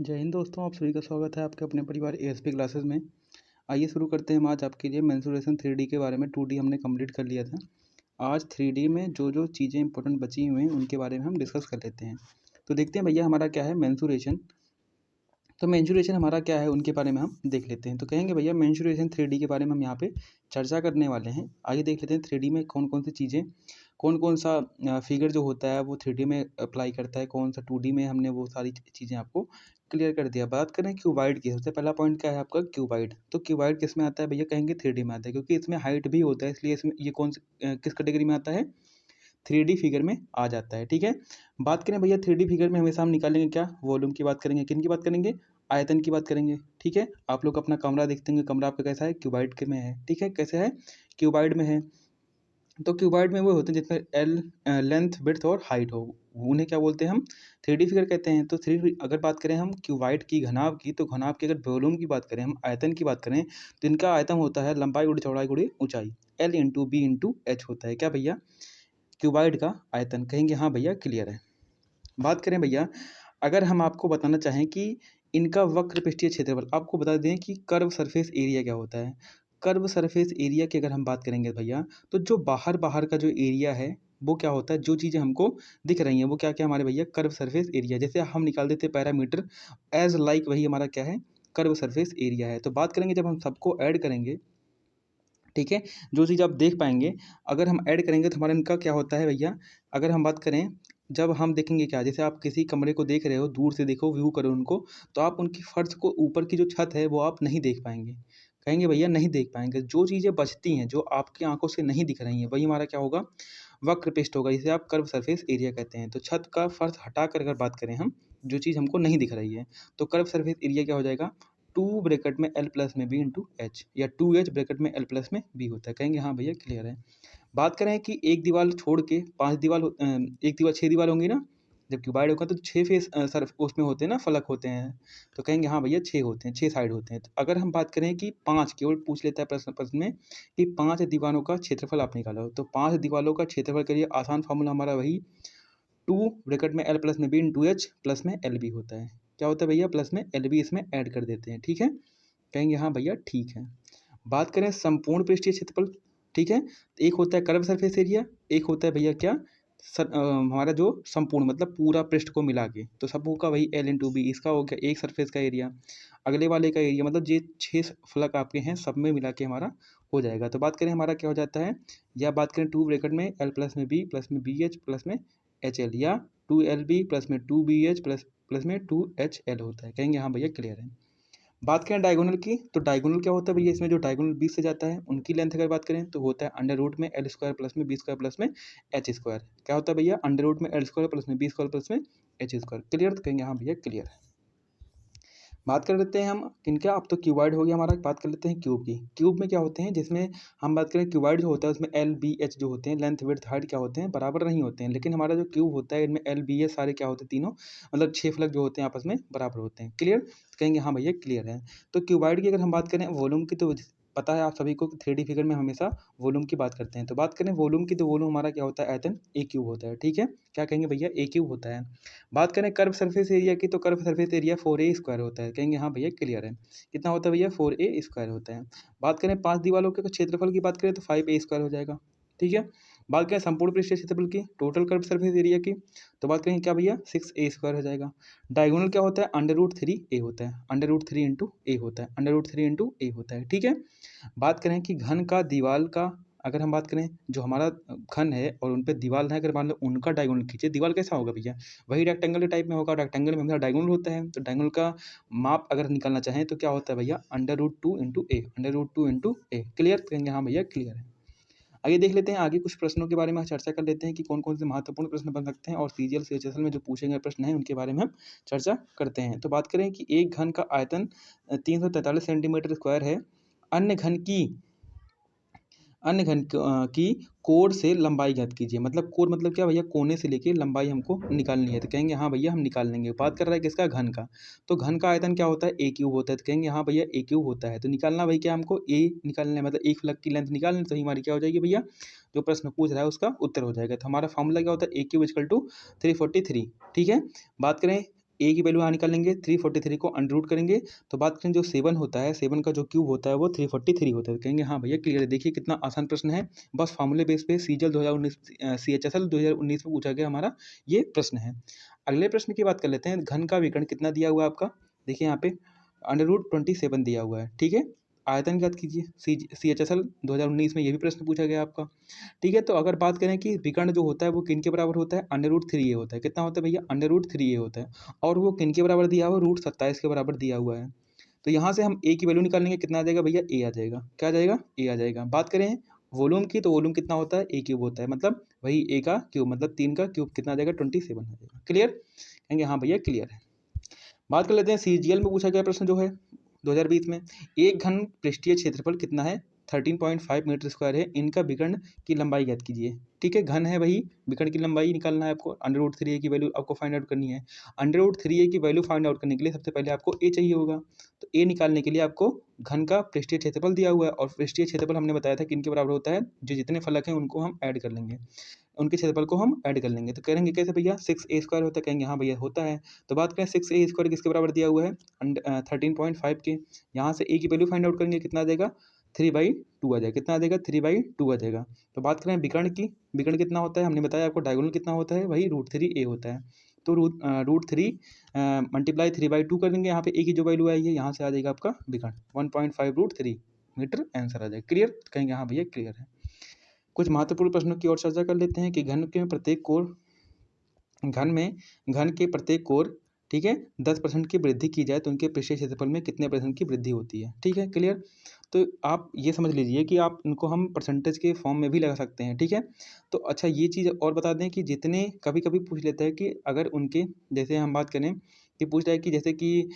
जय हिंद दोस्तों, आप सभी का स्वागत है आपके अपने परिवार एएसपी क्लासेस में। आइए शुरू करते हैं हम आज आपके लिए मेंसुरेशन 3D के बारे में। 2D हमने कंप्लीट कर लिया था। आज 3D में जो जो चीज़ें इंपॉर्टेंट बची हुई हैं उनके बारे में हम डिस्कस कर लेते हैं। तो देखते हैं भैया हमारा क्या है मेंसुरेशन। तो मेंसुरेशन हमारा क्या है उनके बारे में हम देख लेते हैं। तो कहेंगे भैया मेंसुरेशन 3D के बारे में हम यहाँ पे चर्चा करने वाले हैं। आइए देख लेते हैं 3D में कौन कौन सी चीज़ें, कौन कौन सा फिगर जो होता है वो 3D में अप्लाई करता है, कौन सा 2D में हमने वो सारी चीज़ें आपको क्लियर कर दिया। बात करें क्यूबाइड की, सबसे पहला पॉइंट क्या है आपका क्यूबाइड। तो क्यूबाइड किस में आता है भैया, कहेंगे 3D में आता है, क्योंकि इसमें हाइट भी होता है, इसलिए इसमें ये किस कैटेगरी में आता है, 3D फिगर में आ जाता है। ठीक है, बात करें भैया 3D फिगर में हमेशा हम निकालेंगे क्या, वॉल्यूम की बात करेंगे, किन की बात करेंगे, आयतन की बात करेंगे। ठीक है, आप लोग अपना कमरा देखते होंगे, कमरा आपका कैसा है, क्यूबाइड के में है। ठीक है, कैसे है, क्यूबाइड में है। तो क्यूबाइड में वो होते हैं जिसमें एल लेंथ विड्थ और हाइट हो, उन्हें क्या बोलते हैं हम, 3D फिगर कहते हैं। तो 3D अगर बात करें हम क्यूबाइड की घनाभ की, तो घनाभ की अगर वॉल्यूम की बात करें, हम आयतन की बात करें, तो इनका आयतन होता है लंबाई गुड़ी चौड़ाई गुड़ी ऊंचाई, L into b into h होता है क्या भैया, क्यूबाइड का आयतन। कहेंगे हाँ भैया क्लियर है। बात करें भैया, अगर हम आपको बताना चाहें कि इनका वक्र पृष्ठीय क्षेत्रफल, आपको बता दें कि कर्व सरफेस एरिया क्या होता है। कर्व सरफेस एरिया की अगर हम बात करेंगे भैया, तो जो बाहर बाहर का जो एरिया है वो क्या होता है, जो चीज़ें हमको दिख रही हैं वो क्या क्या हमारे भैया, कर्व सरफेस एरिया। जैसे हम निकाल देते हैं पैरामीटर एज लाइक, वही हमारा क्या है, कर्व सरफेस एरिया है। तो बात करेंगे जब हम सबको ऐड करेंगे, ठीक है, जो चीज़ आप देख पाएंगे, अगर हम ऐड करेंगे तो हमारा इनका क्या होता है भैया, अगर हम बात करें, जब हम देखेंगे क्या, जैसे आप किसी कमरे को देख रहे हो, दूर से देखो, व्यू करो उनको, तो आप उनकी फर्श को, ऊपर की जो छत है वो आप नहीं देख पाएंगे। कहेंगे भैया नहीं देख पाएंगे। जो चीज़ें बचती हैं, जो आपकी आंखों से नहीं दिख रही हैं, वही हमारा क्या होगा, वक्र पृष्ठ होगा, जिसे आप कर्व सरफेस एरिया कहते हैं। तो छत का फर्श हटा कर अगर बात करें हम, जो चीज़ हमको नहीं दिख रही है, तो कर्व सरफेस एरिया क्या हो जाएगा, 2 ब्रैकेट में L प्लस में बी इंटू एच, या 2H ब्रैकेट में L प्लस में बी होता है। कहेंगे हाँ भैया क्लियर है। बात करें कि एक दीवार छोड़ के 5 दीवार, एक दीवार 6 दीवार होंगी ना, जब क्यूबाइड होगा तो 6 फेस सर उसमें होते हैं ना, फलक होते हैं। तो कहेंगे हाँ भैया 6 होते हैं, 6 साइड होते हैं। तो अगर हम बात करें कि 5 केवल पूछ लेता है प्रश्न प्रश्न में कि 5 दीवारों का क्षेत्रफल आप निकालो, तो 5 दीवारों का क्षेत्रफल के लिए आसान फार्मूला हमारा वही 2 ब्रैकेट में L प्लस में बी इंटू एच प्लस में एल बी होता है। क्या होता है भैया, प्लस में एल बी इसमें ऐड कर देते हैं। ठीक है, कहेंगे हाँ भैया ठीक है। बात करें संपूर्ण पृष्ठीय क्षेत्रफल, ठीक है, एक होता है कर्व सरफेस एरिया, एक होता है भैया क्या, हमारा जो संपूर्ण मतलब पूरा पृष्ठ को मिला के, तो सबको का वही L इंटू बी, इसका हो गया एक सरफेस का एरिया, अगले वाले का एरिया, मतलब ये 6 फलक आपके हैं, सब में मिला के हमारा हो जाएगा। तो बात करें हमारा क्या हो जाता है, या बात करें 2 ब्रैकेट में L प्लस में बी एच प्लस में एच एल, या 2LB प्लस में 2BH प्लस प्लस में 2HL होता है। कहेंगे हाँ भैया क्लियर है। बात करें डायगोनल की, तो डायगोनल क्या होता है भैया, इसमें जो डायगोनल बीच से जाता है उनकी लेंथ अगर बात करें तो होता है अंडर रूट में L स्क्वायर प्लस में बी स्क्वायर प्लस में एच स्क्वायर। क्या होता है भैया, अंडर रूट में L स्क्वायर प्लस में बी स्क्वायर प्लस में एच स्क्वायर। क्लियर, तो कहेंगे हाँ भैया क्लियर है। बात कर लेते हैं हम किनका, अब तो क्यूबाइड हो गया हमारा, बात कर लेते हैं क्यूब की। क्यूब में क्या होते हैं, जिसमें हम बात करें क्यूबाइड जो होता है उसमें LBH जो होते हैं, लेंथ विड्थ हाइट क्या होते हैं, बराबर नहीं होते हैं। लेकिन हमारा जो क्यूब होता है इनमें LBH सारे क्या होते हैं, तीनों मतलब 6 फलक जो होते हैं आपस में बराबर होते हैं। क्लियर, तो कहेंगे हाँ भैया क्लियर है। तो क्यूबाइड की अगर हम बात करें वॉल्यूम की, तो पता है आप सभी को कि 3D फिगर में हमेशा वॉल्यूम की बात करते हैं। तो बात करें वॉल्यूम की, तो वॉल्यूम हमारा क्या होता है, आयतन ए क्यूब होता है। ठीक है, क्या कहेंगे भैया, ए क्यूब होता है। बात करें कर्व सरफेस एरिया की, तो curve surface area 4A square होता है। कहेंगे हाँ भैया क्लियर है। कितना होता है भैया, 4A स्क्वायर होता है। बात करें 5 दीवारों के क्षेत्रफल की बात करें तो 5A स्क्वायर हो जाएगा। ठीक है, बात करें संपूर्ण पृष्ठीय क्षेत्रफल की, टोटल कर्व सरफेस एरिया की, तो बात करें क्या भैया, 6A स्क्वायर हो जाएगा। डायगोनल क्या होता है, अंडर रूट 3A होता है, अंडर रूट 3 इंटू ए होता है, अंडर रूट 3 इंटू ए होता है। ठीक है, बात करें कि घन का दीवार का, अगर हम बात करें जो हमारा घन है और उन पे दीवार है, अगर मान लो उनका डायगोनल खींचे, दीवार कैसा होगा भैया, वही रेक्टेंगल टाइप में होगा। रेक्टेंगल में हमेशा डायगोनल होता है, तो डायगोनल का माप अगर निकालना चाहें तो क्या होता है भैया, अंडर रूट 2 इंटू ए, अंडर रूट 2 इंटू ए। क्लियर, कहेंगे हाँ भैया क्लियर है। आइए देख लेते हैं आगे कुछ प्रश्नों के बारे में चर्चा कर लेते हैं कि कौन कौन से महत्वपूर्ण प्रश्न बन सकते हैं, और सीजीएल सीएचएसएल में जो पूछे गए प्रश्न हैं उनके बारे में हम चर्चा करते हैं। तो बात करें कि एक घन का आयतन 343 सेंटीमीटर स्क्वायर है, अन्य घन की की कोण से लंबाई ज्ञात कीजिए। मतलब कोण मतलब क्या भैया, कोने से लेके लंबाई हमको निकालनी है। तो कहेंगे हाँ भैया हम निकाल लेंगे। बात कर रहा है किसका, घन का, तो घन का आयतन क्या होता है, ए क्यूब होता है। तो कहेंगे हाँ भैया ए क्यूब होता है। तो निकालना भाई क्या, हमको ए निकालना है, मतलब एक फलक की लेंथ निकालनी है, तो हमारी क्या हो जाएगी भैया, जो प्रश्न पूछ रहा है उसका उत्तर हो जाएगा। तो हमारा फॉर्मूला क्या होता है, ए क्यूब इजकल टू 343। ठीक है, बात करें ए की वैल्यू यहाँ निकालेंगे, 343 को अंडर रूट करेंगे तो बात करें जो 7 होता है, 7 का जो क्यूब होता है वो 343 होता है। कहेंगे हाँ भैया क्लियर है। देखिए कितना आसान प्रश्न है, बस फार्मूले बेस पे सीजीएल 2019 CHSL 2019 में पूछा गया हमारा ये प्रश्न है। अगले प्रश्न की बात कर लेते हैं। घन का विकर्ण कितना दिया हुआ है आपका, देखिए यहाँ पे अंडर रूट 27 दिया हुआ है, ठीक है। आयतन ज्ञात कीजिए, CHSL 2019 में ये भी प्रश्न पूछा गया आपका, ठीक है। तो अगर बात करें कि विकर्ण जो होता है वो किन के बराबर होता है, अंडर रूट 3a होता है। कितना होता है भैया, अंडर रूट 3a होता है। और वो किन के बराबर दिया हुआ है, √27 के बराबर दिया हुआ है। तो यहाँ से हम a की वैल्यू निकालेंगे, कितना आ जाएगा भैया, a आ जाएगा। क्या आ जाएगा, a आ जाएगा। बात करें वॉल्यूम की, तो वॉल्यूम कितना होता है, a क्यूब होता है, मतलब वही a का क्यूब, मतलब 3 का क्यूब कितना आ जाएगा, 27 आ जाएगा। क्लियर, कहेंगे हाँ भैया क्लियर है। बात कर लेते हैं सीजीएल में पूछा गया प्रश्न जो है 2020 में, एक घन पृष्ठीय क्षेत्रफल कितना है, 13.5 मीटर स्क्वायर है। इनका विकर्ण की लंबाई ज्ञात कीजिए, ठीक है। घन है वही, विकर्ण की लंबाई निकालना है आपको। अंडर रूट 3a की वैल्यू आपको फाइंड आउट करनी है। अंडर रूट 3a की वैल्यू फाइंड आउट करने के लिए सबसे पहले आपको a चाहिए होगा। तो a निकालने के लिए आपको घन का पृष्ठीय क्षेत्रफल दिया हुआ है, और पृष्ठीय क्षेत्रफल हमने बताया था कि इनके बराबर होता है, जो जितने फलक हैं उनको हम ऐड कर लेंगे, उनके क्षेत्रफल को हम ऐड कर लेंगे। तो कहेंगे कैसे भैया, 6a² होता है, कहेंगे हाँ भैया होता है। तो बात करें 6a² किसके बराबर दिया हुआ है, 13.5 के। यहाँ से a की वैल्यू फाइंड आउट करेंगे, कितना आ जाएगा, 3/2 आ जाएगा। कितना आ जाएगा, 3/2 आ जाएगा। तो बात करें विकर्ण की, विकर्ण कितना होता है, हमने बताया आपको डायगोनल कितना होता है, वही √3a होता है। तो √3 मल्टीप्लाई 3/2 करेंगे, यहाँ पे a की जो वैल्यू आई है यहाँ से आ जाएगा आपका विकर्ण 1.5√3 मीटर आंसर आ जाएगा। क्लियर, कहेंगे हाँ भैया क्लियर है। कुछ महत्वपूर्ण प्रश्नों की ओर चर्चा कर लेते हैं कि घन के प्रत्येक कोण, घन के प्रत्येक कोण, ठीक है, 10% की वृद्धि की जाए तो उनके पृष्ठीय क्षेत्रफल में कितने % की वृद्धि होती है, ठीक है। क्लियर, तो आप ये समझ लीजिए कि आप इनको हम परसेंटेज के फॉर्म में भी लगा सकते हैं, ठीक है। तो अच्छा ये चीज़ और बता दें कि जितने कभी कभी पूछ लेता है कि अगर उनके, जैसे हम बात करें कि पूछ रहा है कि जैसे कि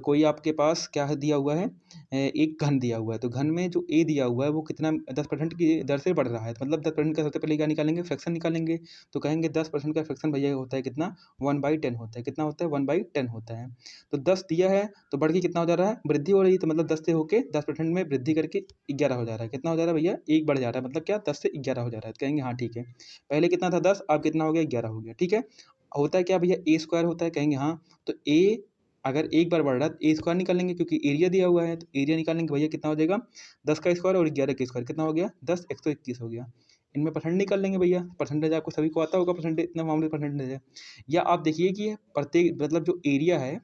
कोई आपके पास क्या दिया हुआ है, एक घन दिया हुआ है, तो घन में जो a दिया हुआ है वो कितना 10% की दर से बढ़ रहा है, तो मतलब 10% का सबसे पहले क्या निकालेंगे, फ्रैक्शन निकालेंगे। तो कहेंगे 10% का फ्रैक्शन भैया होता है कितना, 1/10 होता है। कितना होता है, 1/10 होता है। तो 10 दिया है तो बढ़ के कितना हो जा रहा है, वृद्धि हो रही है, तो मतलब 10 से होके 10% में वृद्धि करके 11 हो जा रहा है। कितना हो जा रहा है भैया, एक बढ़ जा रहा है, मतलब क्या, 10 से 11 हो जा रहा है। तो कहेंगे हाँ ठीक है, पहले कितना था 10, अब कितना हो गया, 11 हो गया, ठीक है। होता है क्या भैया, a² होता है, कहेंगे हाँ। तो a अगर एक बार बढ़ रहा है तो a² निकालेंगे, क्योंकि एरिया दिया हुआ है, तो एरिया निकालेंगे भैया कितना हो जाएगा, 10 का स्क्वायर और 11 का स्क्वायर, कितना हो गया, 10, 121 हो गया। इनमें परसेंट निकाल लेंगे भैया, परसेंटेज आपको सभी को आता होगा, परसेंटेज इतना मामूली परसेंटेज है। या आप देखिए कि प्रत्येक, मतलब जो एरिया है,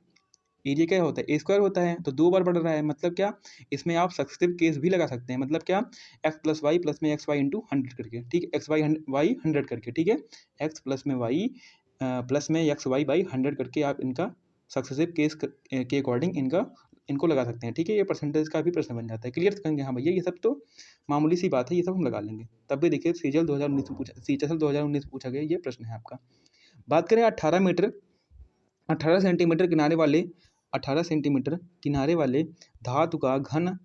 एरिया क्या होता है, a² होता है, तो 2 बार बढ़ रहा है, मतलब क्या, इसमें आप सक्सेसिव केस भी लगा सकते हैं, मतलब क्या, x + y प्लस में xy इंटू 100 करके, ठीक है, y 100 करके, ठीक है, x प्लस में y प्लस में xy/100 करके आप इनका सक्सेसिव केस के अकॉर्डिंग इनको लगा सकते हैं, ठीक है। ये परसेंटेज का भी प्रश्न बन जाता है। क्लियर करेंगे हाँ भैया, ये सब तो मामूली सी बात है, ये सब हम लगा लेंगे। तब भी देखिए CHSL 2019 में पूछा गया ये प्रश्न है आपका। बात करें 18 सेंटीमीटर किनारे वाले 18 सेंटीमीटर किनारे वाले धातु का घन,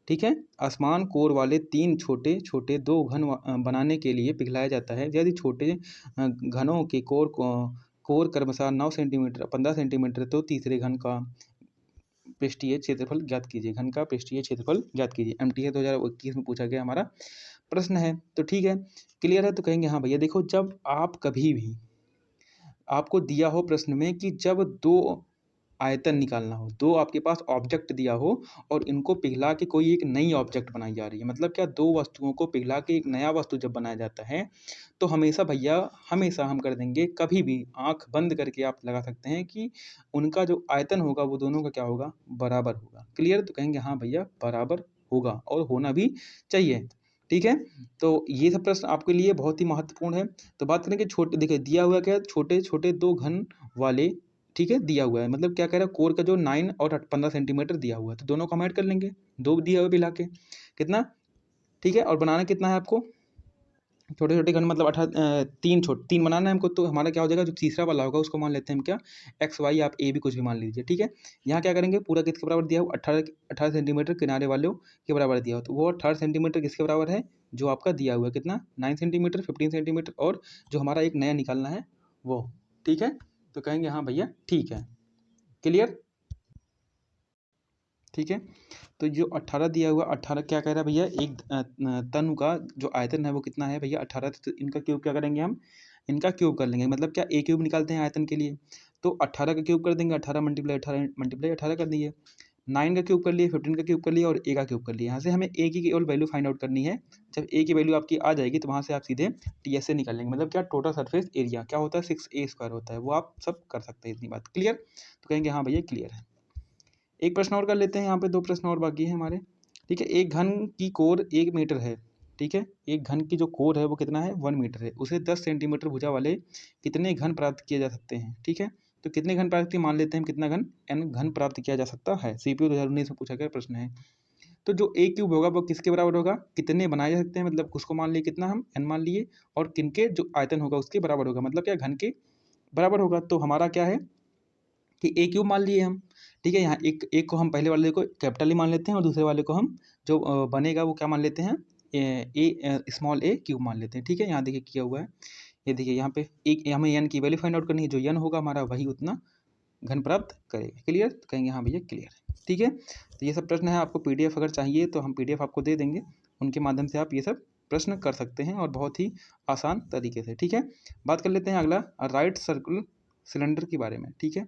ठीक है, असमान कोर वाले 3 छोटे छोटे 2 घन बनाने के लिए पिघलाया जाता है। यदि छोटे घनों के कोर क्रमशः 9 सेंटीमीटर 15 सेंटीमीटर, तो तीसरे घन का पृष्ठीय क्षेत्रफल ज्ञात कीजिए। घन का पृष्ठीय क्षेत्रफल ज्ञात कीजिए। MTH 2021 में पूछा गया हमारा प्रश्न है। तो ठीक है, क्लियर है। तो कहेंगे हाँ भैया देखो, जब आप कभी भी आपको दिया हो प्रश्न में कि जब 2 आयतन निकालना हो, 2 आपके पास ऑब्जेक्ट दिया हो और इनको पिघला के कोई एक नई ऑब्जेक्ट बनाई जा रही है, मतलब क्या, 2 वस्तुओं को पिघला के एक नया वस्तु जब बनाया जाता है, तो हमेशा भैया, हमेशा हम कर देंगे, कभी भी आँख बंद करके आप लगा सकते हैं कि उनका जो आयतन होगा वो दोनों का क्या होगा, बराबर होगा। क्लियर, तो कहेंगे हाँ भैया बराबर होगा और होना भी चाहिए, ठीक है। तो ये सब प्रश्न आपके लिए बहुत ही महत्वपूर्ण है। तो बात करें कि छोटे, देखिए दिया हुआ क्या है, छोटे छोटे 2 घन वाले, ठीक है, दिया हुआ है, मतलब क्या कह रहा है, कोर का जो 9 और 15 सेंटीमीटर दिया हुआ है, तो दोनों को हम ऐड कर लेंगे, 2 दिया हुआ मिला के कितना, ठीक है। और बनाना कितना है आपको, छोटे छोटे घन, मतलब 3 बनाना है हमको, तो हमारा क्या हो जाएगा, जो तीसरा वाला होगा उसको मान लेते हैं हम क्या, XY, आप A भी कुछ भी मान लीजिए, ठीक है। यहाँ क्या करेंगे, पूरा किसके बराबर दिया हो, 18 सेंटीमीटर किनारे वालों के बराबर दिया हो, तो वो 18 सेंटीमीटर किसके बराबर है, जो आपका दिया हुआ है कितना, 9 सेंटीमीटर, 15 सेंटीमीटर, और जो हमारा एक नया निकालना है वो, ठीक है। तो कहेंगे हाँ भैया ठीक है। क्लियर, ठीक है। तो जो 18 दिया हुआ, 18 क्या कह रहा है भैया, एक तनु का जो आयतन है वो कितना है भैया, 18, तो इनका क्यूब क्या करेंगे हम, इनका क्यूब कर लेंगे, मतलब क्या ए क्यूब निकालते हैं आयतन के लिए, तो 18 का क्यूब कर देंगे, 18 मल्टीप्लाई 18 मल्टीप्लाई 18 कर दिए, 9 का क्यूब कर लिए, 15 का क्यूब कर लिए और ए का क्यूब कर लिए। यहाँ से हमें ए की केवल वैल्यू फाइंड आउट करनी है। जब ए की वैल्यू आपकी आ जाएगी तो वहाँ से आप सीधे टी एस से निकाल लेंगे, मतलब क्या टोटल सरफेस एरिया क्या होता है 6a² होता है, वो आप सब कर सकते हैं। इतनी बात क्लियर, तो कहेंगे हाँ भैया क्लियर है। एक प्रश्न और कर लेते हैं, यहाँ पे 2 प्रश्न और बाकी है हमारे। ठीक है, एक घन की कोर 1 मीटर है। ठीक है, एक घन की जो कोर है वो कितना है 1 मीटर है, उसे 10 सेंटीमीटर भुजा वाले कितने घन प्राप्त किए जा सकते हैं। ठीक है, तो कितने घन प्राप्त मान लेते हैं, कितना घन n घन प्राप्त किया जा सकता है। सीपीयू 2019 में पूछा गया प्रश्न है। तो जो ए क्यूब होगा वो किसके बराबर होगा, कितने बनाए जा सकते हैं, मतलब उसको मान लिए कितना हम n मान लिए, और किनके जो आयतन होगा उसके बराबर होगा, मतलब क्या घन के बराबर होगा। तो हमारा क्या है कि ए क्यूब मान लिए हम। ठीक है, यहाँ एक को हम पहले वाले को कैपिटल ही मान लेते हैं और दूसरे वाले को हम जो बनेगा वो क्या मान लेते हैं, स्मॉल ए क्यूब मान लेते हैं। ठीक है, यहाँ देखिए किया हुआ है, ये देखिए यहाँ पे एक हमें एन की वैल्यू फाइंड आउट करनी है, जो एन होगा हमारा वही उतना घन प्राप्त करेगा। क्लियर, तो कहेंगे हाँ भैया क्लियर है। ठीक है, तो ये सब प्रश्न है, आपको पीडीएफ अगर चाहिए तो हम पीडीएफ आपको दे देंगे, उनके माध्यम से आप ये सब प्रश्न कर सकते हैं और बहुत ही आसान तरीके से। ठीक है, बात कर लेते हैं अगला राइट सर्कुलर सिलेंडर के बारे में। ठीक है,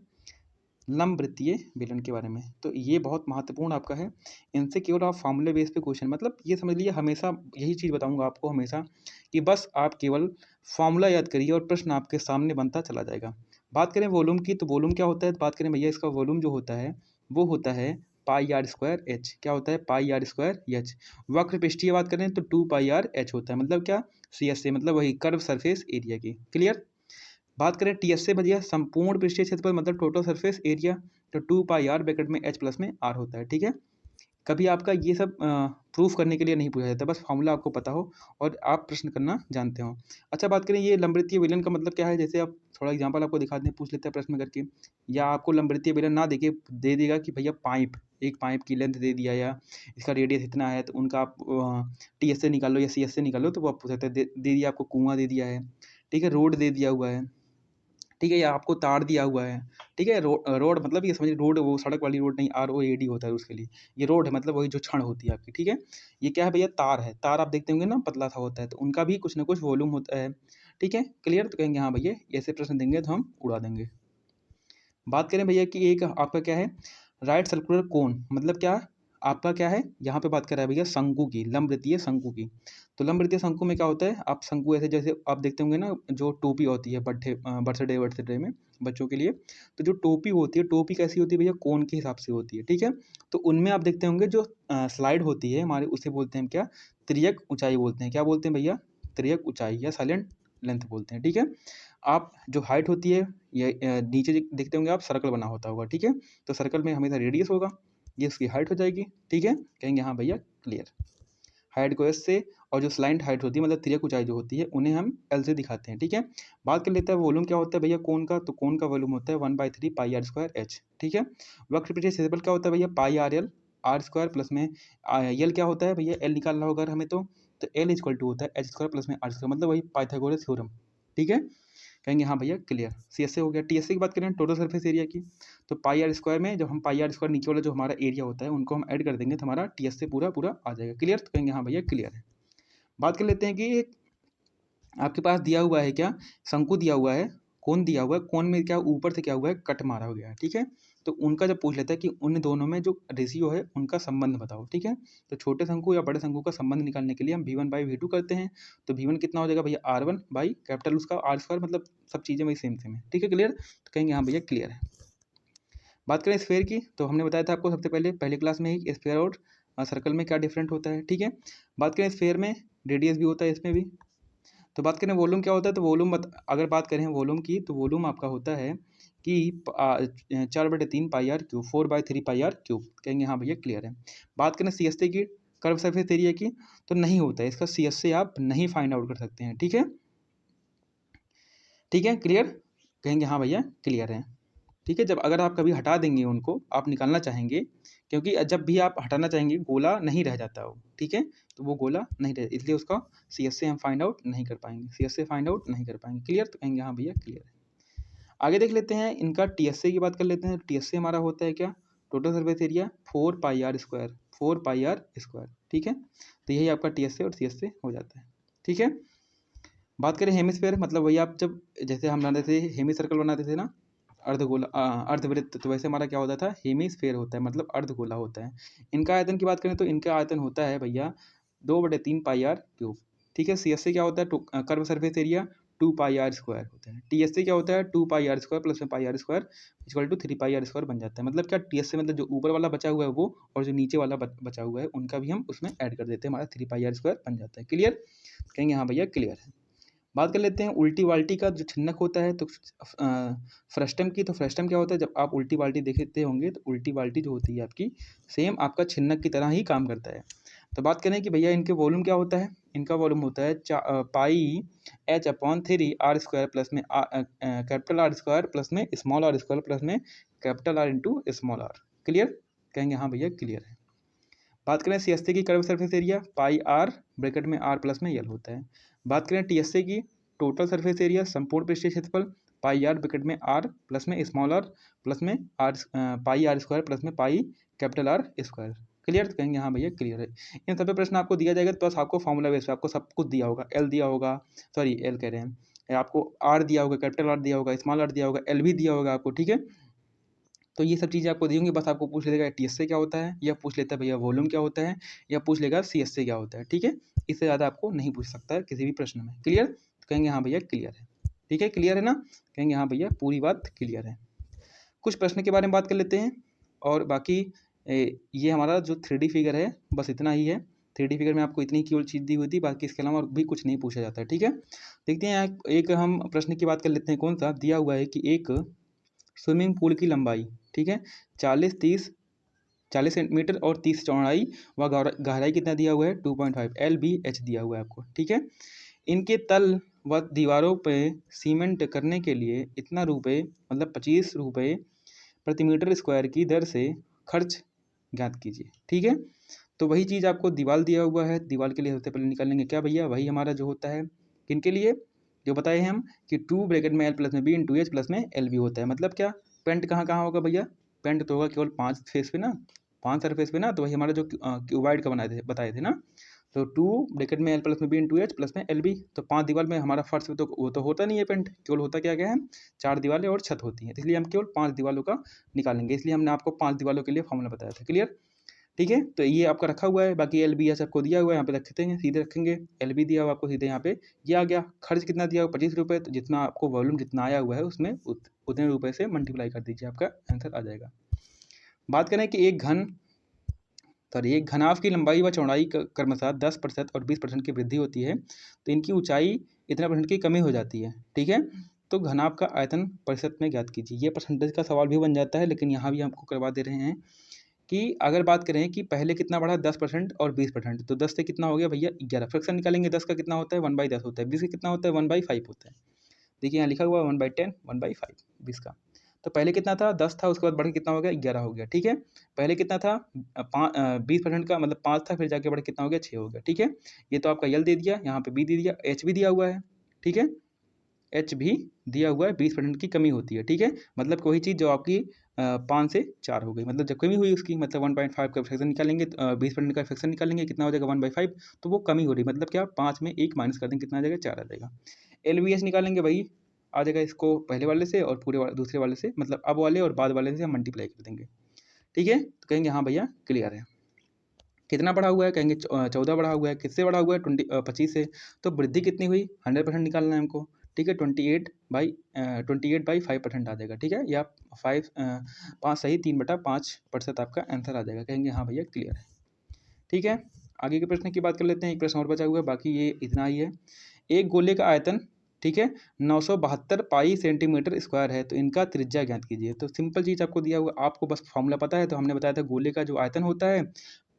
लंबवृत्तीय बेलन के बारे में, तो ये बहुत महत्वपूर्ण आपका है। इनसे केवल आप फॉर्मूले बेस पे क्वेश्चन, मतलब ये समझ लीजिए हमेशा यही चीज़ बताऊंगा आपको हमेशा कि बस आप केवल फॉर्मूला याद करिए और प्रश्न आपके सामने बनता चला जाएगा। बात करें वॉल्यूम की, तो वॉल्यूम क्या होता है, बात करें भैया इसका वॉल्यूम जो होता है वो होता है पाई आर स्क्वायर एच। क्या होता है, पाई आर स्क्वायर एच। वक्र पृष्ठीय बात करें तो 2 पाई आर एच होता है, मतलब क्या सी एस से, मतलब वही कर्व सरफेस एरिया की। क्लियर, बात करें टी एस से भैया संपूर्ण पृष्ठीय क्षेत्रफल मतलब टोटल सरफेस एरिया, तो 2 पाई आर ब्रैकेट में एच प्लस में आर होता है। ठीक है, कभी आपका ये सब प्रूफ करने के लिए नहीं पूछा जाता, बस फॉर्मूला आपको पता हो और आप प्रश्न करना जानते हो। अच्छा, बात करें ये लंबवृत्तीय बेलन का मतलब क्या है, जैसे आप थोड़ा एग्जांपल आपको दिखा दें, पूछ लेते हैं प्रश्न करके, या आपको लंबवृत्तीय बेलन ना देके दे देगा कि भैया पाइप, एक पाइप की लेंथ दे दिया या इसका रेडियस इतना है, तो उनका आप टी एस से निकालो या सी एस से निकालो, तो वो आप पूछ सकते हैं। दे दिया आपको कुआं दे दिया है, ठीक है, रोड दे दिया हुआ है, ठीक है, या आपको तार दिया हुआ है। ठीक है, रोड मतलब ये समझिए रोड, वो सड़क वाली रोड नहीं, ROAD होता है उसके लिए, ये रोड है मतलब वही जो क्षण होती है आपकी। ठीक है, ये क्या है भैया, तार है, तार आप देखते होंगे ना पतला सा होता है, तो उनका भी कुछ ना कुछ वॉल्यूम होता है। ठीक है, क्लियर, तो कहेंगे हाँ भैया ऐसे प्रश्न देंगे तो हम उड़ा देंगे। बात करें भैया कि एक आपका क्या है राइट सर्कुलर कोन, मतलब क्या आपका क्या है, यहाँ पे बात कर रहा है भैया शंकु की, लंबवृत्तीय शंकु की। तो लंबवृत्तीय शंकु में क्या होता है, आप शंकु ऐसे जैसे आप देखते होंगे ना, जो टोपी होती है बर्थडे में बच्चों के लिए, तो जो टोपी होती है, टोपी कैसी होती है भैया, कोन के हिसाब से होती है। ठीक है, तो उनमें आप देखते होंगे जो स्लाइड होती है हमारे, उसे बोलते हैं क्या, त्रियक ऊंचाई बोलते हैं। क्या बोलते हैं भैया, त्रियक ऊंचाई या साइलेंट लेंथ बोलते हैं। ठीक है, आप जो हाइट होती है, ये नीचे देखते होंगे आप सर्कल बना होता होगा। ठीक है, तो सर्कल में हमेशा रेडियस होगा, ये इसकी हाइट हो जाएगी। ठीक है, कहेंगे हाँ भैया क्लियर। हाइट को एस से, और जो स्लाइंट हाइट होती है मतलब तिर्यक ऊंचाई जो होती है उन्हें हम एल से दिखाते हैं। ठीक है, बात कर लेते हैं वॉल्यूम क्या होता है भैया कोन का, तो कोन का वॉल्यूम होता है 1/3 पाई आर स्क्वायर एच। ठीक है, वक्र पृष्ठीय क्षेत्रफल क्या होता है भैया, pi r l, r square plus में एल क्या होता है भैया, एल निकालना होगा अगर हमें, तो एल इक्वल टू होता है एच स्क्वायर प्लस में आर स्क्वायर, मतलब वही पाइथागोरस थ्योरम। ठीक है, कहेंगे हाँ भैया क्लियर। सी एस ए हो गया। टी एस ए की बात करें टोटल सरफेस एरिया की, तो पाई आर स्क्वायर में जब हम पाई आर स्क्वायर नीचे वाला जो हमारा एरिया होता है उनको हम ऐड कर देंगे तो हमारा टी एस ए पूरा पूरा आ जाएगा। क्लियर, तो कहेंगे हाँ भैया क्लियर है। बात कर लेते हैं कि एक आपके पास दिया हुआ है क्या, शंकु दिया हुआ है, कोन दिया हुआ है, कोन में क्या ऊपर से क्या हुआ है, कट मारा हो गया है। ठीक है, तो उनका जब पूछ लेता है कि उन दोनों में जो रेशियो है उनका संबंध बताओ। ठीक है, तो छोटे शंकु या बड़े शंकु का संबंध निकालने के लिए हम V1/V2 करते हैं, तो V1 कितना हो जाएगा भैया, R1 बाई कैपिटल उसका R स्क्वायर, मतलब सब चीज़ें वही सेम सेम है। ठीक है, क्लियर, तो कहेंगे हाँ भैया क्लियर है। बात करें स्फेयर की, तो हमने बताया था आपको सबसे पहले पहली क्लास में ही स्फेयर और सर्कल में क्या डिफरेंट होता है। ठीक है, बात करें स्फेयर में रेडियस भी होता है, इसमें भी। तो बात करें वॉल्यूम क्या होता है, तो वॉल्यूम अगर बात करें वॉल्यूम की, तो वॉल्यूम आपका होता है कि 4/3 pi r cube, 4/3 pi r cube. कहेंगे हाँ भैया क्लियर है। बात करें सी एस ए की, कर्व सरफेस एरिया की, तो नहीं होता है इसका, सी एस ए आप नहीं फाइंड आउट कर सकते हैं। ठीक है, ठीक है क्लियर, कहेंगे हाँ भैया क्लियर है। ठीक है, जब अगर आप कभी हटा देंगे उनको, आप निकालना चाहेंगे, क्योंकि जब भी आप हटाना चाहेंगे गोला नहीं रह जाता वो। ठीक है, तो वो गोला नहीं रह, इसलिए उसका सी एस से हम फाइंड आउट नहीं कर पाएंगे, सी एस से फाइंड आउट नहीं कर पाएंगे। क्लियर, तो कहेंगे हाँ भैया क्लियर है। आगे देख लेते हैं इनका टी एस ए की बात कर लेते हैं। टी एस ए हमारा होता है क्या, total surface area 4 pi r square, 4 pi r square. ठीक है, तो यही आपका टी एस ए और सी एस ए हो जाता है। ठीक है, बात करें हेमिस्फेयर, मतलब वही आप जब जैसे हम बनाते थे हेमी सर्कल बनाते थे ना, अर्धगोला अर्धवृत्त, तो वैसे हमारा क्या होता था, हेमिस्फेयर होता है, मतलब अर्धगोला होता है। इनका आयतन की बात करें तो इनका आयतन होता है भैया 2/3 पाई आर क्यूब। ठीक है, सी एस सी क्या होता है, curve surface area 2 pi r square होता है। टी एस सी क्या होता है, 2 पाई आर स्क्वायर प्लस में pi r square equal to 3 pi r square बन जाता है। मतलब क्या, टी एस सी मतलब जो ऊपर वाला बचा हुआ है वो, और जो नीचे वाला बचा हुआ है उनका भी हम उसमें ऐड कर देते हैं, हमारा 3 पाई आर स्क्वायर बन जाता है। क्लियर, कहेंगे हाँ भैया क्लियर है। बात कर लेते हैं उल्टी बाल्टी का जो छिन्नक होता है, तो फ्रस्टम की, तो फ्रस्टम क्या होता है, जब आप उल्टी बाल्टी देखते होंगे तो उल्टी बाल्टी जो होती है आपकी सेम आपका छिन्नक की तरह ही काम करता है। तो बात करें कि भैया इनके वॉल्यूम क्या होता है, इनका वॉल्यूम होता है pi H/3 r square plus में कैपिटल आर स्क्वायर प्लस में स्मॉल आर स्क्वायर प्लस में capital r into small r. Clear, कहेंगे हाँ भैया क्लियर है। बात करें सी एस सी की curve surface area, pi r bracket में आर प्लस में यल होता है। बात करें टी एस सी की, टोटल सरफेस एरिया संपूर्ण पृष्ठीय क्षेत्रफल, पाई आर ब्रैकेट में आर प्लस में स्मॉल आर प्लस में r pi r square plus में pi capital r square. Clear, तो कहेंगे हाँ भैया क्लियर है। इन सभी प्रश्न आपको दिया जाएगा तो बस आपको फॉर्मूला बेस पे आपको सब कुछ दिया होगा, एल दिया होगा, सॉरी एल कह रहे हैं, आपको आर दिया होगा, कैपिटल आर दिया होगा, स्मॉल आर दिया होगा, एल भी दिया होगा आपको। ठीक है, तो ये सब चीज़ें आपको दी होंगी, बस आपको पूछ लेगा टी एस से क्या होता है, या पूछ लेता है भैया वॉल्यूम क्या होता है, या पूछ लेगा सी एस से क्या होता है। ठीक है, इससे ज़्यादा आपको नहीं पूछ सकता है किसी भी प्रश्न में। क्लियर, तो कहेंगे हाँ भैया क्लियर है। ठीक है, क्लियर है ना, कहेंगे हाँ भैया पूरी बात क्लियर है। कुछ प्रश्न के बारे में बात कर लेते हैं, और बाकी ये हमारा जो 3D फिगर है बस इतना ही है। 3D फिगर में आपको इतनी केवल चीज़ दी हुई थी, बाकी इसके अलावा और भी कुछ नहीं पूछा जाता है। ठीक है, देखते हैं यहाँ एक हम प्रश्न की बात कर लेते हैं। कौन सा दिया हुआ है कि एक स्विमिंग पूल की लंबाई, ठीक है, 40 सेंटीमीटर और 30 चौड़ाई व गहराई कितना दिया हुआ है, 2.5 LBH दिया हुआ है आपको। ठीक है, इनके तल व दीवारों पे सीमेंट करने के लिए इतना रुपए, मतलब 25 रुपये प्रति मीटर स्क्वायर की दर से खर्च ज्ञात कीजिए। ठीक है, तो वही चीज़ आपको दीवार दिया हुआ है, दीवार के लिए सबसे पहले निकालेंगे क्या भैया, वही हमारा जो होता है किनके लिए, जो बताए हैं हम कि 2 ब्रैकेट में एल प्लस में बी इंटू एच प्लस में एल बी होता है। मतलब क्या, पेंट कहाँ कहाँ होगा भैया, पेंट तो होगा केवल 5 फेस पे ना, 5 सरफेस पे ना, तो वही हमारा जो क्यूबाइड का बताए थे ना, तो 2 ब्रैकेट में एल प्लस में बी इंटू एच प्लस में एल बी, तो 5 दीवार में हमारा फर्श पे तो वो तो होता नहीं है पेंट, केवल होता क्या क्या है, 4 दीवारें और छत होती हैं, इसलिए हम केवल 5 दीवारों का निकालेंगे, इसलिए हमने आपको 5 दीवारों के लिए फॉर्मूला बताया था। क्लियर, ठीक है, तो ये आपका रखा हुआ है, बाकी एल बी एस आपको दिया हुआ है, यहाँ पे रखते हैं, सीधे रखेंगे, एल बी दिया हुआ आपको सीधे यहाँ पे, ये आ गया। खर्च कितना दिया हुआ 25 रुपये, तो जितना आपको वॉल्यूम जितना आया हुआ है उसमें उतने रुपये से मल्टीप्लाई कर दीजिए, आपका आंसर आ जाएगा। बात करें कि एक घनाभ की लंबाई व चौड़ाई क्रमशः 10% और 20% की वृद्धि होती है, तो इनकी ऊंचाई इतना परसेंट की कमी हो जाती है। ठीक है, तो घनाभ का आयतन प्रतिशत में ज्ञात कीजिए। ये परसेंटेज का सवाल भी बन जाता है, लेकिन यहाँ भी हमको करवा दे रहे हैं कि अगर बात करें कि पहले कितना बढ़ा 10% और 20%, तो 10 से कितना हो गया भैया 11, फ्रैक्शन निकालेंगे, 10 का कितना होता है 1/10 होता है, 20 का कितना होता है 1/5 होता है। देखिए यहाँ लिखा हुआ है 1/10 1/5 20 का, तो पहले कितना था 10 था, उसके बाद बढ़ के कितना हो गया 11 हो गया। ठीक है, पहले कितना था 20% का, मतलब 5 था, फिर जाके बढ़ के कितना हो गया 6 हो गया। ठीक है, ये तो आपका यल दे दिया, यहाँ पे बी दे दिया, एच भी दिया हुआ है। ठीक है, एच भी दिया हुआ है, 20% की कमी होती है। ठीक है, मतलब कोई चीज़ जो आपकी 5 से 4 हो गई, मतलब जब कमी हुई उसकी, मतलब 1.5 का फ्रैक्शन निकालेंगे, 20% का फ्रैक्शन निकालेंगे, कितना हो जाएगा 1/5, तो वो कमी हो रही, मतलब क्या 5 में 1 माइनस कर देंगे, कितना आ जाएगा 4 आ जाएगा। एल वी एच निकालेंगे, वही आ जाएगा, इसको पहले वाले से और दूसरे वाले से, मतलब अब वाले और बाद वाले से हम मल्टीप्लाई कर देंगे। ठीक है, तो कहेंगे हाँ भैया क्लियर है। कितना बढ़ा हुआ है, कहेंगे 14 बढ़ा हुआ है, किससे बढ़ा हुआ है 25 से, तो वृद्धि कितनी हुई 100% निकालना है हमको। ठीक है, 28/5% आ जाएगा। ठीक है, या 5 सही 3/5% आपका आंसर आ जाएगा। कहेंगे हाँ भैया क्लियर है। ठीक है, आगे के प्रश्न की बात कर लेते हैं, एक प्रश्न और बचा हुआ है, बाकी ये इतना ही है। एक गोले का आयतन, ठीक है, 972 पाई सेंटीमीटर स्क्वायर है, तो इनका त्रिज्या ज्ञात कीजिए। तो सिंपल चीज़ आपको दिया हुआ, आपको बस फॉर्मूला पता है, तो हमने बताया था गोले का जो आयतन होता है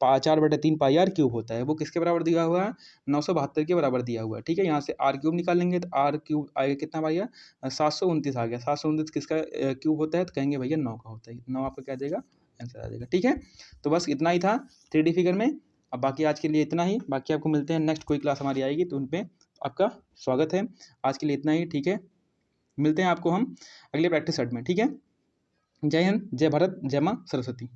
4/3 पाई आर क्यूब होता है, वो किसके बराबर दिया हुआ है 972 के बराबर दिया हुआ है। ठीक है, यहाँ से आर क्यूब निकालेंगे, तो आर क्यूब आएगा कितना भैया 729 आ गया। 729 किसका क्यूब होता है, तो कहेंगे भैया 9 का होता है, 9 आपका क्या आ जाएगा आंसर आ जाएगा। ठीक है, तो बस इतना ही था 3D फिगर में। अब बाकी आज के लिए इतना ही, बाकी आपको मिलते हैं नेक्स्ट कोई क्लास हमारी आएगी तो उन पर आपका स्वागत है। आज के लिए इतना ही, ठीक है, मिलते हैं आपको हम अगले प्रैक्टिस सेट में। ठीक है, जय हिंद, जय भारत, जय माँ सरस्वती।